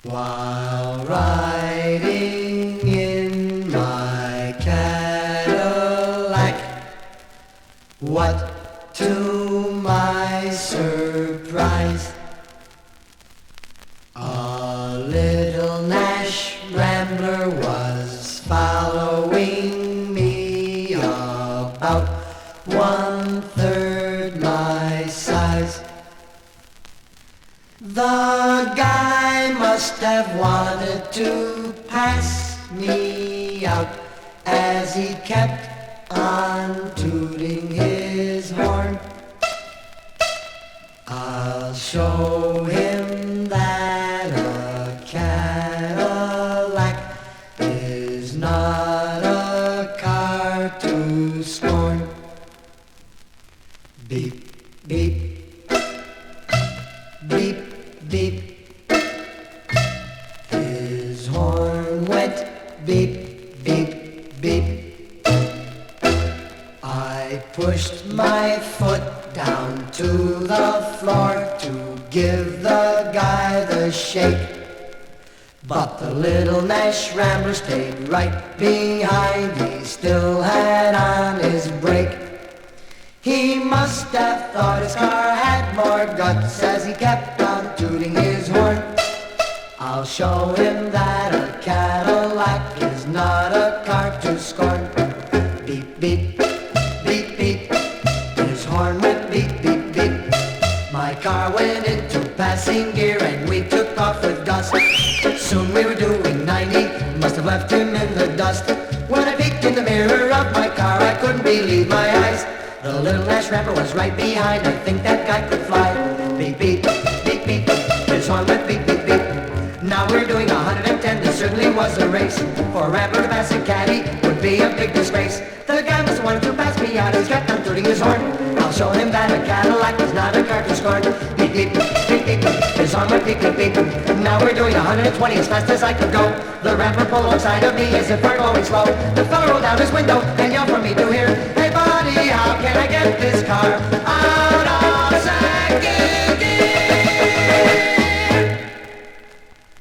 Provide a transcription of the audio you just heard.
While riding in my Cadillac, what to my surprise, a little Nash Rambler was following me, about 1/3 my size. The guy must have wanted to pass me out, as he kept on tooting his horn. I'll show him that a Cadillac is not a car to scorn. Beep, beep, beep, beep. His horn went beep, beep, beep. I pushed my foot down to the floor to give the guy the shake, but the little Nash Rambler stayed right behind. He still had on his brake. He must have thought his car had more guts as he kept on tooting his horn. I'll show him that a Cadillac is not a car to scorn. Beep, beep, beep, beep. His horn went beep, beep, beep. My car went into passing gear and we took off with dust. Soon we were doing 90, must have left him in the dust. When I peeked in the mirror of my car, I couldn't believe my eyes. The little Nash Rambler was right behind. I think that guy could fly. Beep, beep, beep, beep. His horn went beep, beep, beep. Now we're doing 110. This certainly was a race. For a Rambler to pass a caddy would be a big disgrace. The guy must have wanted to pass me out. He kept on tooting his horn. I'll show him that a Cadillac is not a car to scorn. Beep, beep, beep, beep. His horn went beep, beep, beep. Now we're doing 120 as fast as I could go. The Rambler pulled alongside of me as if we're going slow. The fella rolled down his window and yelled for me to hear, "Hey buddy, how can I get this car?"